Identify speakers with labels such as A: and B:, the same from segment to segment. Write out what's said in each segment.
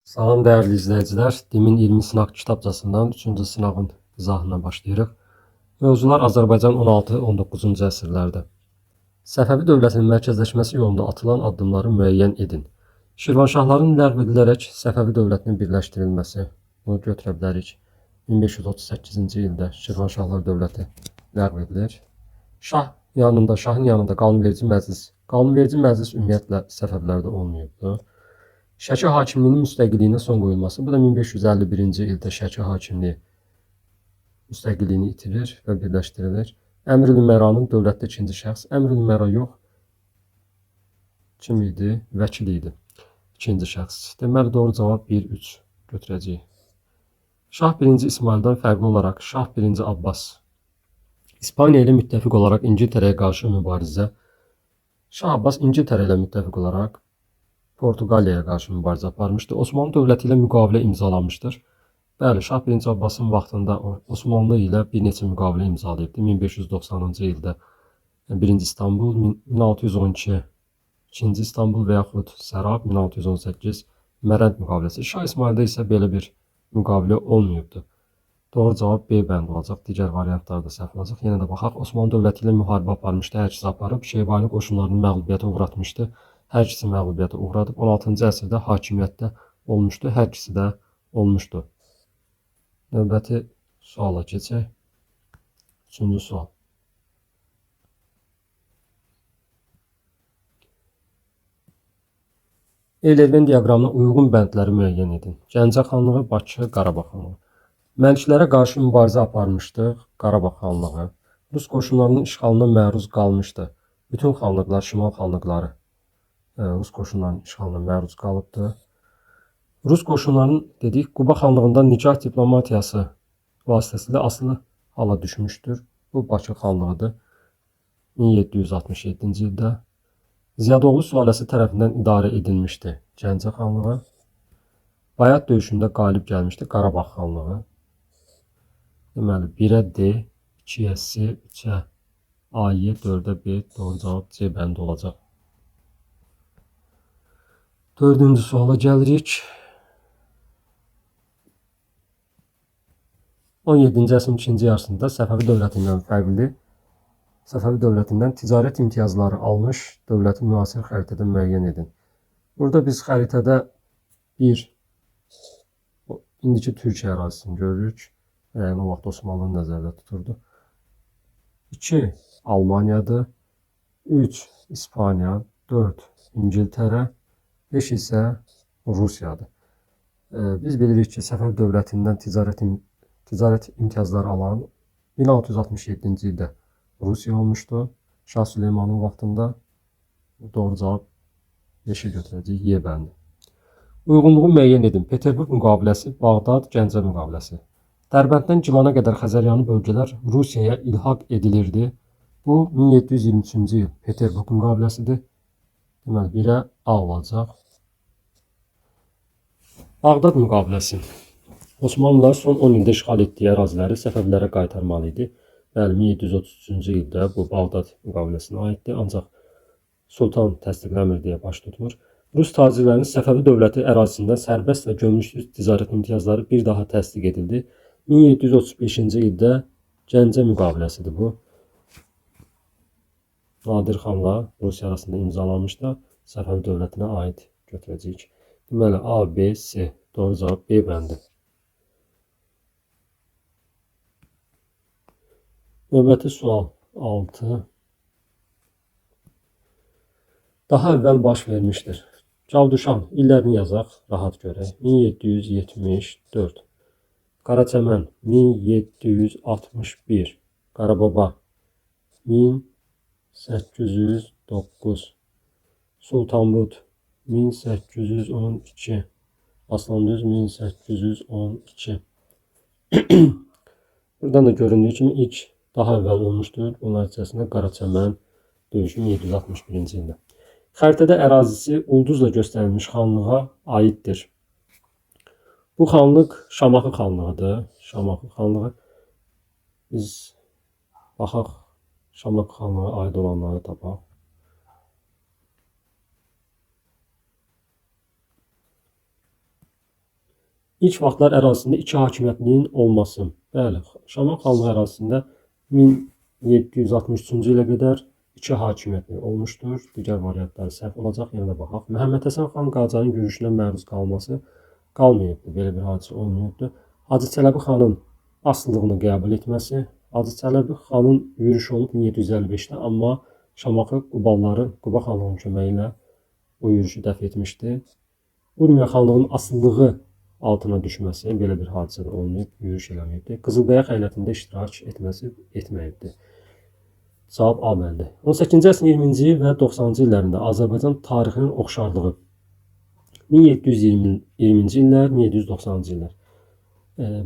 A: Salam dəyərli izləyicilər, Dimin 20 sınaq kitabçasından 3-cü sınağın izahına başlayırıq. Mövzular Azərbaycan 16-19-cu əsrlərdə. Səfəvi dövlətinin mərkəzləşməsi yolunda atılan addımları müəyyən edin. Şirvanşahların ləğv edilərək Səfəvi dövlətinin birləşdirilməsi. Bunu götürə bilərik. 1538-ci ildə Şirvanşahlar dövləti ləğv edilir. Şahın yanında qanunverici məclis. Qanunverici məclis ümumiyyətlə Səfəvilərdə olmayıbdı. Şəki hakimliyinin müstəqilliyinə son qoyulması. Bu da 1551-ci ildə Şəki hakimliyi müstəqilliyini itirir və birləşdirilir. Əmr-ül-Üməranın dövlətdə ikinci şəxs. Əmr-ül-Ümara yox. Kim idi? Vəkil idi. İkinci şəxs. Deməli, doğru cavab 1-3 götürəcəyik. Şah 1-ci İsmaildən fərqli olaraq Şah 1-ci Abbas İspaniya ilə müttəfiq olaraq İngiltərəyə qarşı mübarizə. Şah Abbas İngiltərə ilə müttəfiq olaraq Portuqaliyaya qarşı mübarizə aparmışdı. Osmanlı dövləti ilə müqavilə imzalamışdır. Bəli, Şah 1-ci Abbasın vaxtında Osmanlı ilə bir neçə müqavilə imzalayıbdı. 1590-cı ildə 1-ci İstanbul, 1612 2-ci İstanbul və yaxud Sərab, 1618 Mərənd müqaviləsi. Şah İsmaildə isə belə bir müqavilə olmayıbdı. Doğru cavab B bənd olacaq. Digər variantlarda səhv olacaq. Yenə də baxaq. Osmanlı dövləti ilə müharibə aparmışdı. Hər ikisi aparıb. Şeybani qoşunlarını məğlubiyyətə uğratmışdı. Hər ikisi məğlubiyyətə uğradıb. 16-cı əsrdə hakimiyyətdə olmuşdu. Hər ikisi də olmuşdu. Növbəti suala keçək. 3-cü sual. Eylerven diaqramına uyğun bəndləri müəyyən edin. Gəncə xanlığı, Bakı, Qarabağ xanlığı. Məliklərə qarşı mübarizə aparmışdıq. Qarabağ xanlığı. Rus qoşunlarının işğalına məruz qalmışdı. Bütün xanlıqlar, şimal xanlıqları Rus qoşunlarının işğalına məruz qalıbdı. Rus qoşunlarının dedik, Quba xanlığında nikah diplomatiyası vasitəsilə asılı hala düşmüşdür. Bu Bakı xanlığıdır. 1767-ci ildə Ziyadoğlu sülaləsi tərəfindən idarə edilmişdi. Gəncə xanlığı. Bayat döyüşündə qalib gəlmişdi. Qarabağ xanlığı. Deməli, 1-ə D, 2-yə C, 3-ə A-yə, 4-ə B, doğru cavab C bəndi olacaq. 4-cü suala gəlirik. 17-ci əsrin ikinci yarısında Səfəvi dövlətindən fərqli, Səfəvi dövlətindən ticarət imtiyazları almış dövləti müasir xəritədə müəyyən edin. Burada biz xəritədə indiki Türkiyə ərazisini görürük. Yəni, o vaxt Osmanlı nəzərdə tuturdu. 2 Almaniyadır. 3 İspaniya. 4 İngiltərə. 5 isə Rusiyadır. Biz bilirik ki, Səfəv dövlətindən ticarət imtiyazları alan 1667-ci ildə Rusiya olmuşdu. Şah Süleymanın vaxtında. Doğru cavab 5-i götürəcəyik. Y bəndi. Uyğunluğu müəyyən edin. Peterburq müqaviləsi, Bağdad, Gəncə müqaviləsi. Dərbənddən Gilana qədər Xəzəryanı bölgələr Rusiyaya ilhaq edilirdi. Bu 1723-cü il Peterburq müqaviləsidir. Deməli, 1-ə A olacaq. Bağdad müqaviləsi. Osmanlılar son 10 ildə işğal etdiyi əraziləri Səfəvilərə qaytarmalı idi. Bəli, 1733-cü ildə bu Bağdad müqaviləsinə aiddir. Ancaq Sultan təsdiqləmir deyə baş tutmur. Rus tacirlərinin Səfəvi dövləti ərazisində sərbəst və gömrüksüz ticarət imtiyazları bir daha təsdiq edildi. 1735-ci ildə Gəncə müqaviləsidir bu. Nadir xanla Rusiya arasında imzalanmışdı. Səfəvi dövlətinə aid götürəcəyik. Deməli, A, B, C. Doğru cavab B bəndi. Növbəti sual 6. Daha əvvəl baş vermişdir. Cavduşan, illərini yazaq, rahat görək. 1774. Qaraçəmən, 1761. Qarababa, 1809. Sultanbud, 1812. Aslandöz, 1812. Buradan da göründüyü kimi ilk daha əvvəl olmuşdur. Bunlar içərisində Qaraçəmən döyüşü 1761-ci ildə. Xəritədə ərazisi ulduzla göstərilmiş xanlığa aiddir. Bu xanlıq Şamaxı xanlığıdır. Şamaxı xanlığı. Biz baxaq, Şamaxı xanlığa aid olanları tapaq. İlk vaxtlar ərazisində iki hakimiyyətliyin olması. Bəli, Şaman xanlığı ərazisində 1763-cü ilə qədər iki hakimiyyətli olmuşdur. Digər variantlar səhv olacaq, yenə də baxaq. Məhəmməd Həsən xan Qacarın yürüşünə məruz qalması qalmayıbdır. Belə bir hadisə olmayıbdır. Hacı Çələbi xanın asılılığını qəbul etməsi. Hacı Çələbi xanın yürüşü olub 1755-də, amma Şamaxı Qubalıları Quba xanlığının köməyi ilə bu yürüşü dəf etmişdi. Urmiya xanlığının asılılığı altına düşməsi belə bir hadisə də olmayıb, yürüş eləməyibdir. Qızılqaya xəyanətində iştirak etməyibdir. Cavab A bəndi. 18-ci əsrin 20-ci və 90-cı illərində Azərbaycan tarixinin oxşarlığı 1720-ci illər, 1790-cı illər.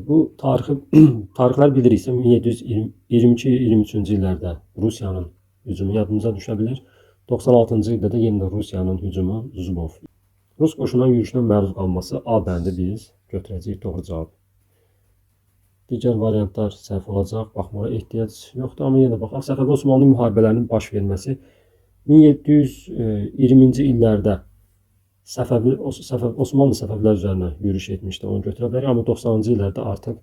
A: Bu tarixlər biliriksə 1722-23-cü illərdə Rusiyanın hücumu yadımıza düşə bilir. 96-cı ildə də yenə də Rusiyanın hücumu Zubov. Rus qoşunların yürüşünə məruz qalması A bəndi biz götürəcəyik doğru cavab. Digər variantlar səhv olacaq, baxmağa ehtiyac yoxdur, amma yenə də baxaq. Səfəvi Osmanlı müharibələrinin baş verməsi 1720-ci illərdə Osmanlı Səfəvilər üzərinə yürüş etmişdi, onu götürə bilərik. Amma 90-cı illərdə artıq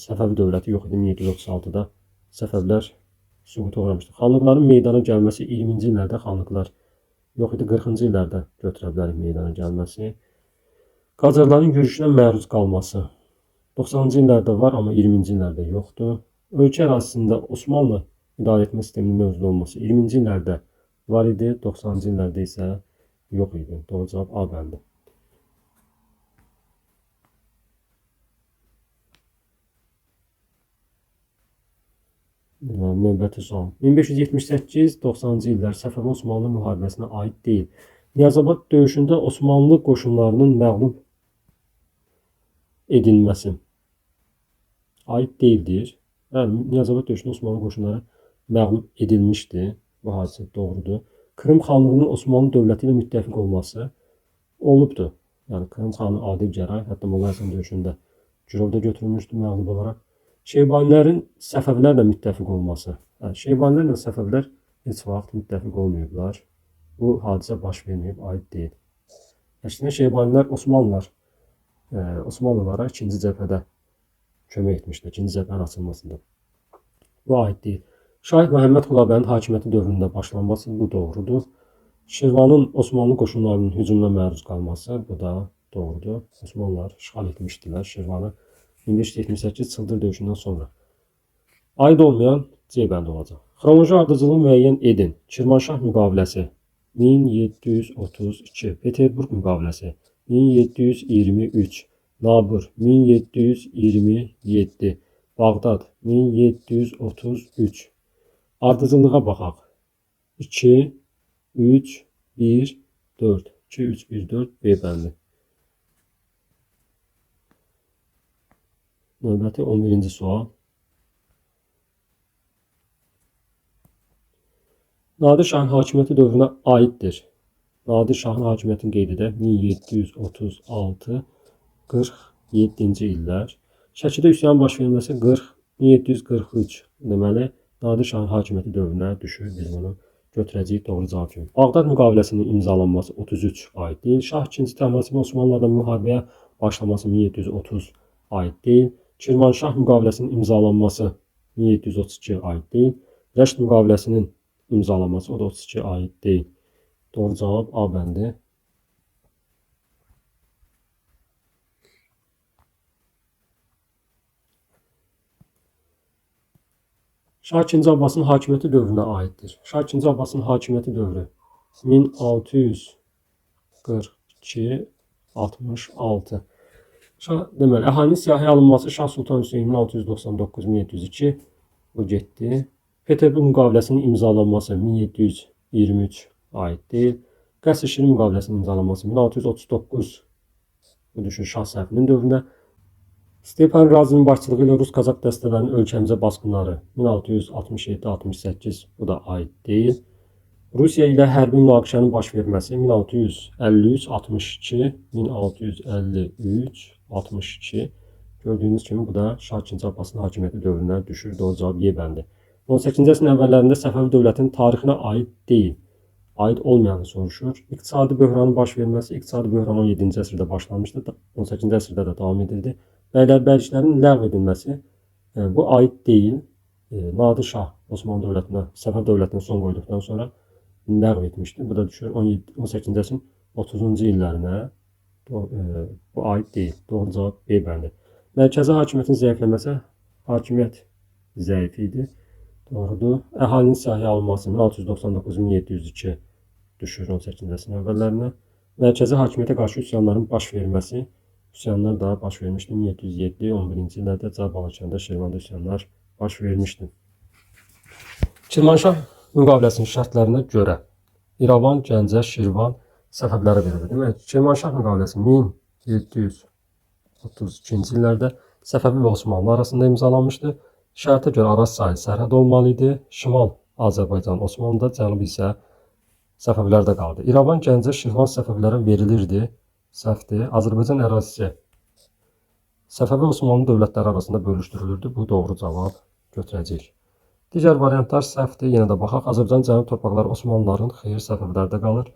A: Səfəvi dövləti yox idi. 1736-da Səfəvilər süquta uğramışdı. Xanlıqların meydana gəlməsi 20-ci illərdə xanlıqlar yox idi. 40-cı illərdə götürə bilərik meydana gəlməsi. Qacarların yürüşünə məruz qalması 90-cı illərdə var, amma 20-ci illərdə yoxdur. Ölkə ərazisində Osmanlı idarə etmə sisteminin mövcud olması 20-ci illərdə var idi, 90-cı illərdə isə yox idi. Doğru cavab A bəndi. Növbəti sual. 1578-90-cı illər Səfəvi Osmanlı müharibəsinə aid deyil. Niyazabad döyüşündə Osmanlı qoşunlarının məğlub edilməsi aid deyildir. Niyazabad döyüşündə Osmanlı qoşunları məğlub edilmişdi. Bu hadisə doğrudur. Krım xanlığının Osmanlı dövləti ilə müttəfiq olması olubdur. Yəni Krım xanı Adil Cəray, hətta Molla Həsən döyüşündə girovda götürülmüşdü məğlub olaraq. Şeybanilərin Səfəvilərlə müttəfiq olması. Şeybanilərlə Səfəvilər heç vaxt müttəfiq olmayıblar. Bu hadisə baş verməyib, aid deyil. Əksinə Şeybanilər Osmanlılara ikinci cəbhədə kömək etmişdir, ikinci cəbhənin açılmasında. Bu aid deyil. Şahid Məhəmməd Xudaybərin hakimiyyəti dövründə başlanması, bu doğrudur. Şirvanın Osmanlı qoşunlarının hücumuna məruz qalması, bu da doğrudur. Osmanlılar işğal etmişdilər Şirvanı 1578 Çıldır döyüşündən sonra. Aid olmayan C bəndi olacaq. Xronoloji ardıcılığı müəyyən edin. Kirmanşah müqaviləsi 1732, Peterburq müqaviləsi 1723, Nabur 1727, Bağdad 1733. Ardıcılığa baxaq. 2, 3, 1, 4. 2, 3, 1, 4 B bəndi. Növbəti 11-ci sual. Nadir Şahın hakimiyyəti dövrünə aiddir. Nadir Şahın hakimiyyətini qeyd edək. 1736-47-ci illər. Şəkidə üsyanın baş verməsi 1743. Deməli, Nadir Şahın hakimiyyəti dövrünə düşür. Biz bunu götürəcəyik doğru cavab kimi. Bağdad müqaviləsinin imzalanması 33 aid deyil. Şah 2. Təhmasibin Osmanlılarla müharibəyə başlaması 1730 aid deyil. Kirmanşah müqaviləsinin imzalanması 1732 aid deyil. Rəşd müqaviləsinin imzalanması o da 32 aid deyil. Doğru cavab A bəndi. Şah II. Abbasın hakimiyyəti dövrünə aiddir. Şah II. Abbasın hakimiyyəti dövrü 1642-66. Deməli, əhalinin siyahıya alınması Şah Sultan Hüseyin 1699-1702 bu getdi. Peterburq müqaviləsinin imzalanması 1723 aid deyil. Qəsr-Şirin müqaviləsinin imzalanması 1639 bu düşür Şah Səfinin dövrünə. Stepan Razinin başçılığı ilə Rus-Kazak dəstələrinin ölkəmizə basqınları 1667-68 bu da aid deyil. Rusiya ilə hərbi münaqişənin baş verməsi 1653-62, 1653-62. Gördüyünüz kimi bu da Şah II. Abbasın hakimiyyəti dövrünə düşür. Doğru cavab Y bəndi. 18-ci əsrin əvvəllərində Səfəvi dövlətinin tarixinə aid deyil. aid olmayanı soruşur. İqtisadi böhranın baş verməsi, iqtisadi böhran 17-ci əsrdə başlanmışdı, 18-ci əsrdə də davam edirdi. Bəylərbəliklərin ləğv edilməsi bu aid deyil. Nadir Şah Osmanlı dövlətinə, Səfəv dövlətinə son qoyduqdan sonra ləğv etmişdi. Bu da düşür 18-ci əsrin 30-cu illərinə. Bu aid deyil. Doğru cavab B bəndi. Mərkəzi hakimiyyətin zəifləməsi, hakimiyyət zəif idi. Doğrudur. Əhalinin siyahıya alınması 1699-1702 düşür 18-ci əsrin əvvəllərinə. Mərkəzi hakimiyyətə qarşı üsyanların baş verməsi, üsyanlar da baş vermişdi. 1707-11-ci illərdə Çar Balakəndə, Şirvanda üsyanlar baş vermişdi. Kirmanşah müqaviləsinin şərtlərinə görə İrəvan, Gəncə, Şirvan Səfəvlərə verildi. Demək, Kirmanşah müqaviləsi 1732-ci illərdə Səfəvi və Osmanlı arasında imzalanmışdı. Şərtə görə Araz sahil sərhəd olmalı idi. Şimal Azərbaycan Osmanlıda, cənubi isə Səfəvlərdə qaldı. İrəvan, Gəncə, Şirvan Səfəvlərə verilirdi. Səhvdir. Azərbaycan ərazisi Səfəvi Osmanlı dövlətləri arasında bölüşdürülürdü. Bu doğru cavab götürəcəyik. Digər variantlar səhvdir. Yenə də baxaq. Azərbaycan cənub torpaqları Osmanlıların, xeyir Səfəvlərdə qalır.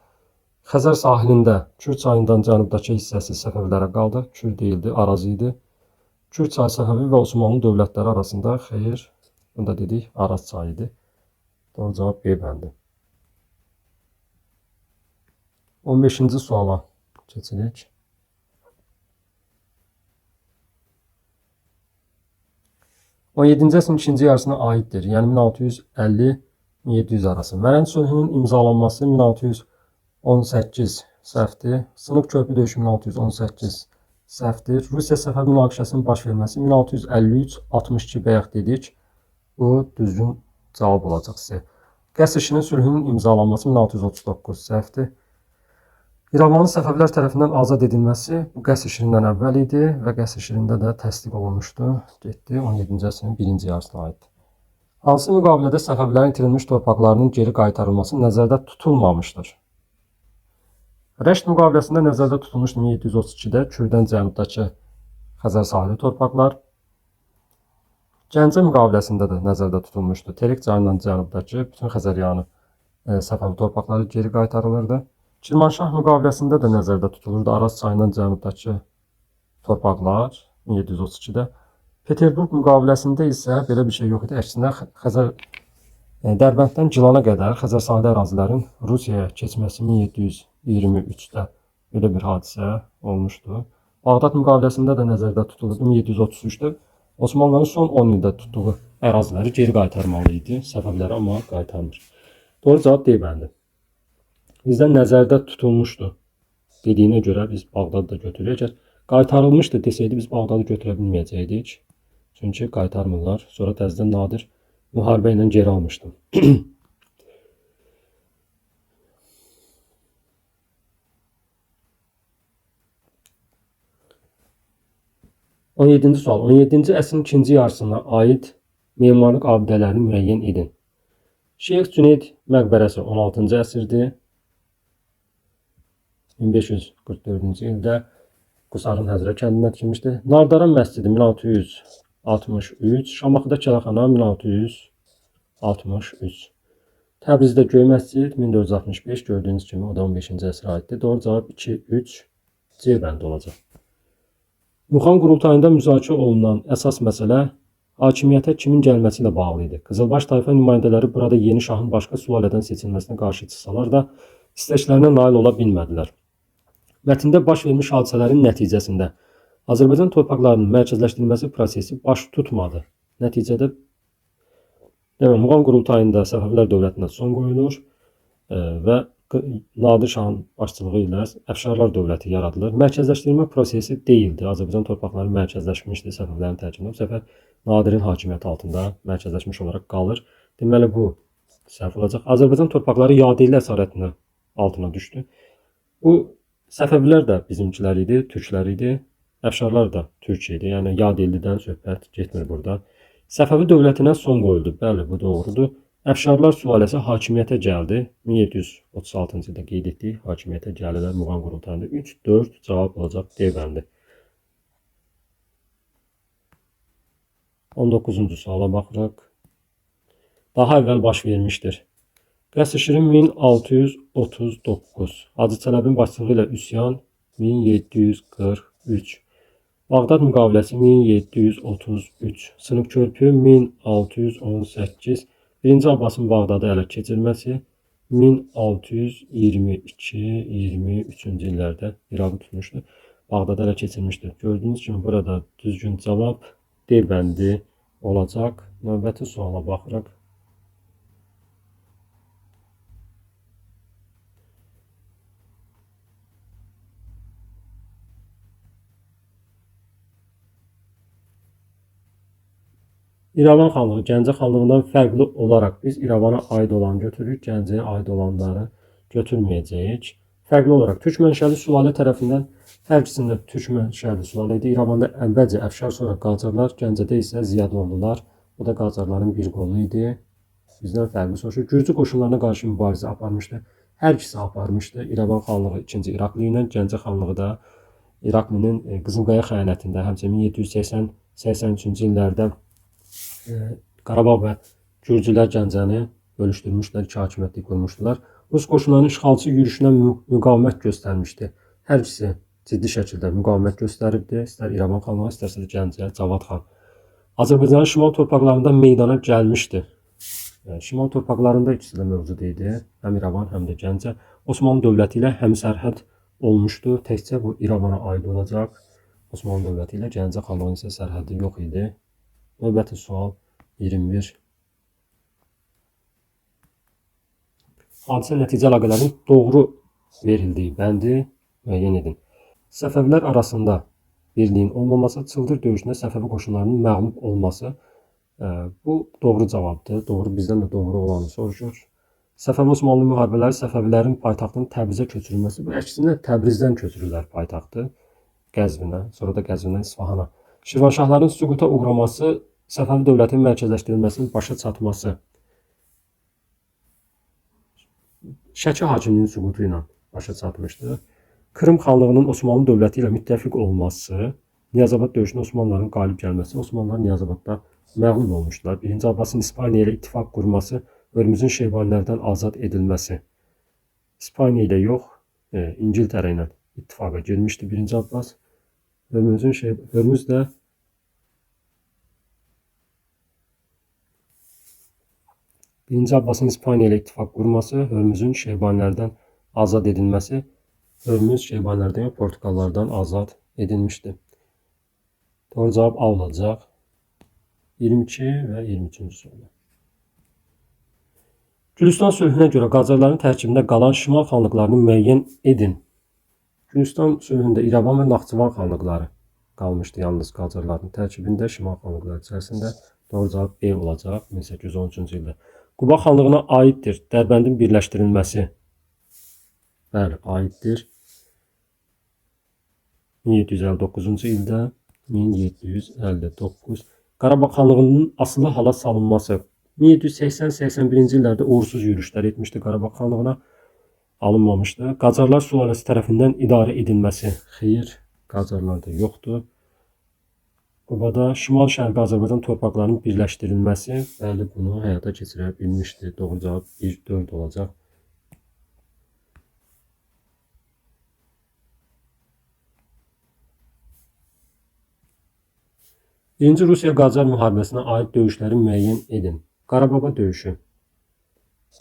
A: Xəzər sahilində Kür çayından cənubdakı hissəsi Səfəvilərə qaldı. Kür deyildi, Araz idi. Kür çayı Səfəvi və Osmanlı dövlətləri arasında xeyir, bunu da dedik, Araz çayı idi. Doğru cavab B bəndi. 15-ci suala keçirik. O 17-ci əsrin ikinci yarısına aiddir. Yəni 1650-1700 arası. Vərənd sülhünün imzalanması 1618 səhvdir. Sınıq körpü döyüşü 1618 səhvdir. Rusiya Səfəvi münaqişəsinin baş verməsi 1653-62 bayaq dedik. Bu düzgün cavab olacaq sizə. Qəsr Şirin sülhünün imzalanması 1639 səhvdir. İrəvanın Səfəvilər tərəfindən azad edilməsi bu Qəsr Şirindən əvvəl idi və Qəsr Şirində də təsdiq olunmuşdu. Getdi 17-ci əsrin birinci yarısına aiddir. Hansı müqavilədə Səfəvlərin itirilmiş torpaqlarının geri qaytarılması nəzərdə tutulmamışdır? Rəşd müqaviləsində nəzərdə tutulmuşdu 1732-də Kürdən cənubdakı Xəzər sahili torpaqlar. Gəncə müqaviləsində də nəzərdə tutulmuşdu. Terik çayından cənubdakı bütün Xəzəryanı Səfəvi torpaqları geri qaytarılırdı. Kirmanşah müqaviləsində də nəzərdə tutulurdu Araz çayından cənubdakı torpaqlar 1732-də. Peterburq müqaviləsində isə belə bir şey yox idi. Əksinə Dərbənddən Gilana qədər Xəzər sahili ərazilərin Rusiyaya keçməsi 1723-də belə bir hadisə olmuşdu. Bağdad müqaviləsində də nəzərdə tutulurdu 1733-də. Osmanlıların son 10 ildə tutduğu əraziləri geri qaytarmalı idi. Səfəvlərə amma qaytarmır. Doğru cavab D bəndi. Bizdən nəzərdə tutulmuşdu dediyinə görə biz Bağdadı da götürürük. Əgər qaytarılmışdı desəydi biz Bağdadı götürə bilməyəcəkdik. Çünki qaytarmırlar. Sonra təzədən Nadir müharibə ilə geri almışdı. 17-ci sual. 17-ci əsrin ikinci yarısına aid memarlıq abidələrini müəyyən edin. Şeyx Cüneyd məqbərəsi 16-cı əsrdir. 1544-cü ildə Qusarın Həzrə kəndinə tikilmişdir. Nardaran məscidi 1663, Şamaxıda Kələxana 1663. Təbrizdə Göy məscid 1465, gördüyünüz kimi o da 15-ci əsrə aiddir. Doğru cavab 2, 3, C bəndi olacaq. Muxan qurultayında müzakirə olunan əsas məsələ hakimiyyətə kimin gəlməsi ilə bağlı idi. Qızılbaş tayfa nümayəndələri burada yeni şahın başqa sülalədən seçilməsinə qarşı çıxsalar da istəklərinə nail ola bilmədilər. Mətndə baş vermiş hadisələrin nəticəsində Azərbaycan torpaqlarının mərkəzləşdirilməsi prosesi baş tutmadı. Nəticədə Muğan qurultayında Səfəvilər dövlətinə son qoyulur və Nadir Şahın başçılığı ilə Əfşarlar dövləti yaradılır. Mərkəzləşdirmə prosesi deyildi. Azərbaycan torpaqları mərkəzləşmişdi Səfəvlərin tərkibində. Bu səfər Nadirin hakimiyyəti altında mərkəzləşmiş olaraq qalır. Deməli bu səhv olacaq. Azərbaycan torpaqları Yadilli əsarətinə altına düşdü. Bu Səfəvilər də bizimkilər idi, türklər idi. Əfşarlar da türk idi. Yəni Yadillidən söhbət getmir burada. Səfəvi dövlətinə son qoyuldu. Bəli, bu doğrudur. Əfşarlar sülaləsi hakimiyyətə gəldi. 1736-cı ildə qeyd etdik. Hakimiyyətə gəlirlər Muğan qurultayında. 3, 4 cavab olacaq D bəndi. 19-cu suala baxırıq. Daha əvvəl baş vermişdir. Qəsr Şirin 1639. Hacı Çələbin başçılığı ilə üsyan 1743. Bağdad müqaviləsi 1733. Sınıq körpü 1618. 1-ci Abbasın Bağdadı ələ keçirməsi 1622-23-cü illərdə İraqı tutmuşdu. Bağdadı ələ keçirmişdi. Gördüyünüz kimi burada düzgün cavab D bəndi olacaq. Növbəti suala baxırıq. İrəvan xanlığı Gəncə xanlığından fərqli olaraq biz İrəvana aid olanı götürürük, Gəncəyə aid olanları götürməyəcəyik. Fərqli olaraq türk mənşəli sülalə tərəfindən hər ikisində türk mənşəli sülalə idi. İrəvanda əvvəlcə Əfşar, sonra Qacarlar, Gəncədə isə Ziyadonlular. Bu da Qacarların bir qolu idi. Bizdən fərqli soruşur. Gürcü qoşunlarına qarşı mübarizə aparmışdı. Hər ikisi aparmışdı. İrəvan xanlığı 2-ci İraqlı ilə, Gəncə xanlığı da İraqlının Qızılqaya xəyanətində, həmçinin 780-83-cü illərdə Qarabağ və Gürcülər Gəncəni bölüşdürmüşlər, iki hakimiyyətlik qurmuşdular. Rus qoşunlarının işğalçı yürüşünə müqavimət göstərmişdi. Hər ikisi ciddi şəkildə müqavimət göstəribdi. İstər İrəvan xanlığı, istərsə də Gəncə, Cavad xan. Azərbaycanın şimal torpaqlarında meydana gəlmişdi. Yəni, şimal torpaqlarında ikisi də mövcud idi. Həm İrəvan, həm də Gəncə. Osmanlı dövləti ilə həmsərhəd olmuşdu. Təkcə bu İrəvana aid olacaq. Osmanlı dövləti ilə Gəncə xanlığının isə sərhədi yox idi. Növbəti sual 21. Hadisə nəticə əlaqələrinin doğru verildiyi bəndi müəyyən edin. Səfəvilər arasında birliyin olmaması, Çıldır döyüşündə Səfəvi qoşunlarının məğlub olması. Bu doğru cavabdır. Doğru, bizdən də doğru olanı soruşur. Səfəvi Osmanlı müharibələri Səfəvilərin paytaxtının Təbrizə köçürülməsi. Bu əksinə Təbrizdən köçürürlər paytaxtı Qəzvinə, sonra da Qəzvindən İsfahana. Şirvanşahların süquta uğraması, Səfəvi dövlətinin mərkəzləşdirilməsinin başa çatması. Şəki hakimliyinin süqutu ilə başa çatmışdı. Krım xanlığının Osmanlı dövləti ilə müttəfiq olması, Niyazabad döyüşündə Osmanlıların qalib gəlməsi, Osmanlılar Niyazabadda məğlub olmuşdular. 1-ci Abbasın İspaniya ilə ittifaq qurması, Hörmüzün Şeybanilərdən azad edilməsi. İspaniya ilə yox, İngiltərə ilə ittifaqa girmişdi 1-ci Abbas. Hörmüz də Birinci Abbasın İspaniya ilə ittifaq qurması, Hörmüzün Şeybanilərdən azad edilməsi. Hörmüz Şeybanilərdən yox, Portugallardan azad edilmişdi. Doğru cavab A olacaq. 22 və 23-cü soru. Gülüstan sülhünə görə Qacarların tərkibində qalan şimal xanlıqlarını müəyyən edin. Gülüstan sülhündə İrəvan və Naxçıvan xanlıqları qalmışdı yalnız Qacarların tərkibində, şimal xanlıqları içərisində. Doğru cavab B olacaq 1813-cü ildə. Quba xanlığına aiddir Dərbəndin birləşdirilməsi. Bəli, aiddir. 1759-cu ildə, 1759. Qarabağ xanlığının asılı hala salınması. 1780-81-ci illərdə uğursuz yürüşlər etmişdi Qarabağ xanlığına, alınmamışdı. Qacarlar sülaləsi tərəfindən idarə edilməsi. Xeyr, Qacarlarda yoxdur. Qubada şimal-şərqi Azərbaycan torpaqlarının birləşdirilməsi, bəli, bunu həyata keçirə bilmişdi. Doğru cavab 1-4 olacaq. Birinci Rusiya-Qacar müharibəsinə aid döyüşləri müəyyən edin. Qarababa döyüşü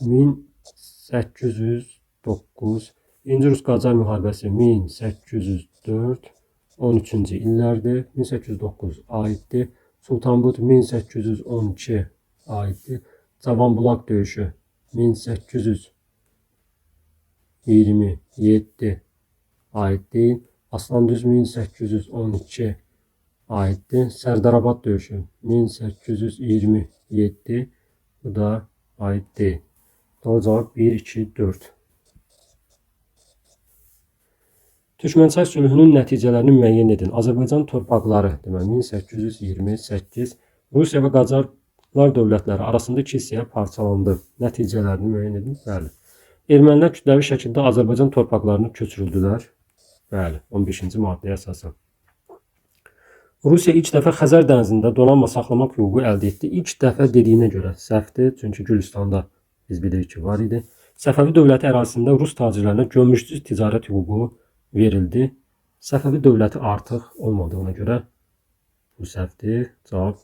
A: 1809, Birinci Rus-Qacar müharibəsi 1804, 13-cü illərdir. 1809 aiddir. Sultanbud 1812 aiddir. Cavanbulaq döyüşü 1827 aiddir. Aslandüz 1812 aiddir. Sərdarabad döyüşü 1827, bu da aiddir. Doğru cavab 1, 2, 4. Türkmənçay sülhünün nəticələrini müəyyən edin. Azərbaycan torpaqları, deməli 1828, Rusiya və Qacarlar dövlətləri arasında iki hissəyə parçalandı. Nəticələrini müəyyən edin. Bəli. Ermənilər kütləvi şəkildə Azərbaycan torpaqlarını köçürüldülər. Bəli, 15-ci maddəyə əsasən. Rusiya ilk dəfə Xəzər dənizində donanma saxlamaq hüququ əldə etdi. İlk dəfə dediyinə görə səhvdir, çünki Gülüstanda biz bilirik ki var idi. Səfəvi dövləti ərazisində Rus tacirlərinə gömrüksüz ticarət hüququ verildi. Səfəvi dövləti artıq olmadığına görə bu səhvdir. Cavab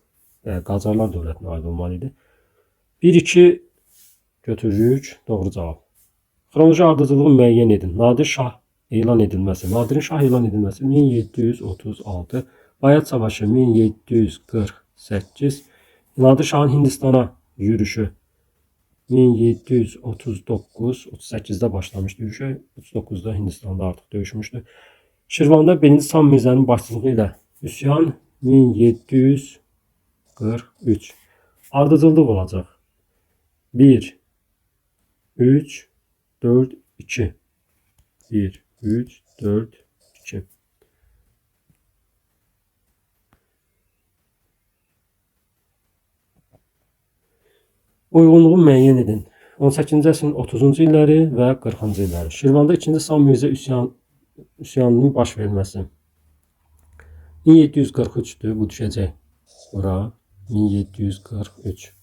A: Qacarlar dövlətinə aid olmalı idi. 1-2 götürürük. Doğru cavab. Xronoloji ardıcılığı müəyyən edin. Nadir şah elan edilməsi. Nadirin şah elan edilməsi 1736. Bayat savaşı 1748. Nadir şahın Hindistana yürüşü 1739, 38'də başlamışdı yürüşə. 39'da Hindistan'da artıq döyüşmüşdü. Şirvanda 1. Sam Mirzənin başçılığı ilə üsyan 1743. Ardıcıllıq olacaq. 1, 3, 4, 2. 1, 3, 4, 2. Uyğunluğu müəyyən edin. 18-ci əsrin 30-cu illəri və 40-cı illəri. Şirvanda 2-ci Sam Mirzə üsyanının baş verməsi. 1743'dür. Bu düşəcək. Bura 1743.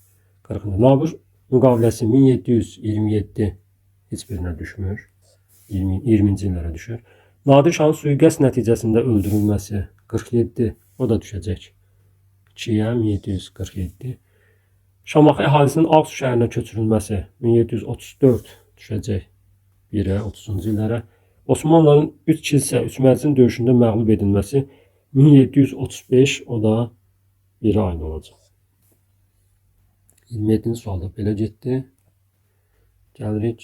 A: 40. Nabur müqaviləsi 1727. Heç birinə düşmür. 20-ci illərə düşür. Nadir şahın sui-qəsd nəticəsində öldürülməsi 47. O da düşəcək. 2-yə 1747. Şamaxı əhalisinin Ağsu şəhərinə köçürülməsi 1734 düşəcək 1-ə 30-cu illərə. Osmanlıların 3 kilsə 3 məclisin döyüşündə məğlub edilməsi 1735, o da 1-ə aid olacaq. 27-ci sualda belə getdi. Gəlirik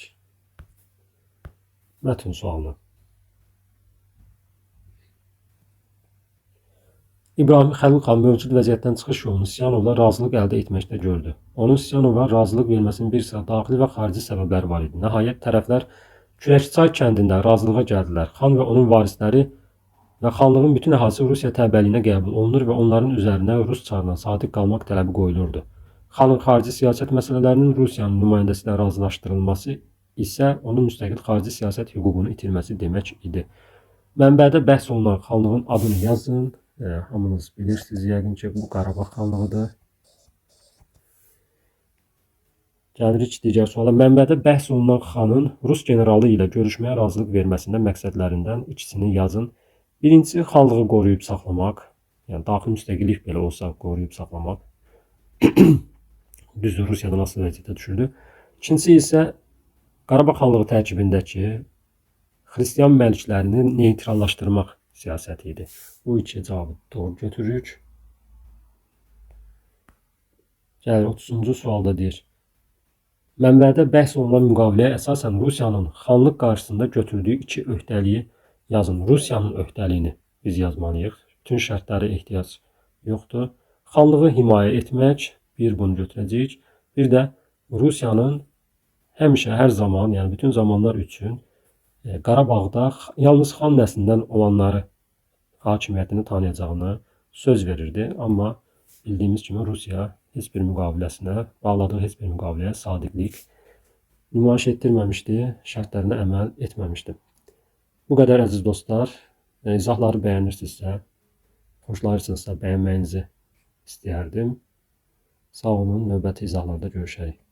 A: mətn sualına. İbrahim Xəlil xan mövcud vəziyyətdən çıxış yolunu Siyanovla razılıq əldə etməkdə gördü. Onun Siyanova razılıq verməsinin bir sıra daxili və xarici səbəbləri var idi. Nəhayət tərəflər Kürəkçay kəndində razılığa gəldilər. Xan və onun varisləri və xanlığın bütün əhalisi Rusiya təbəliyinə qəbul olunur və onların üzərinə Rus çarına sadiq qalmaq tələbi qoyulurdu. Xanın xarici siyasət məsələlərinin Rusiyanın nümayəndəsi ilə razılaşdırılması isə onun müstəqil xarici siyasət hüququnu itirməsi demək idi. Mənbədə bəhs olunan xanlığın adını yazın. Hamınız bilirsiniz yəqin ki, bu Qarabağ xanlığıdır. Gəlirik digər suala. Mənbədə bəhs olunan xanın Rus generalı ilə görüşməyə razılıq verməsində məqsədlərindən ikisini yazın. Birincisi, xanlığı qoruyub saxlamaq. Yəni, daxili müstəqillik belə olsa qoruyub saxlamaq. Düzdür, Rusiyadan asılı vəziyyətə düşürdü. İkincisi isə Qarabağ xanlığı tərkibindəki xristiyan məliklərini neytrallaşdırmaq siyasəti idi. Bu iki cavabı doğru götürürük. Gəlir 30-cu sualda deyir. Mənbədə bəhs olunan müqaviləyə əsasən Rusiyanın xanlıq qarşısında götürdüyü iki öhdəliyi yazın. Rusiyanın öhdəliyini biz yazmalıyıq. Bütün şərtləri ehtiyac yoxdur. Xanlığı himayə etmək, bir bunu götürəcəyik. Bir də Rusiyanın həmişə, hər zaman, yəni bütün zamanlar üçün Qarabağda yalnız xan nəslindən olanları hakimiyyətini tanıyacağını söz verirdi. Amma bildiyimiz kimi Rusiya heç bir müqaviləsinə, bağladığı heç bir müqaviləyə sadiqlik nümayiş etdirməmişdi, şərtlərinə əməl etməmişdi. Bu qədər əziz dostlar, izahları bəyənirsinizsə, xoşlayırsınızsa bəyənməyinizi istəyərdim. Sağ olun, növbəti izahlarda görüşərik.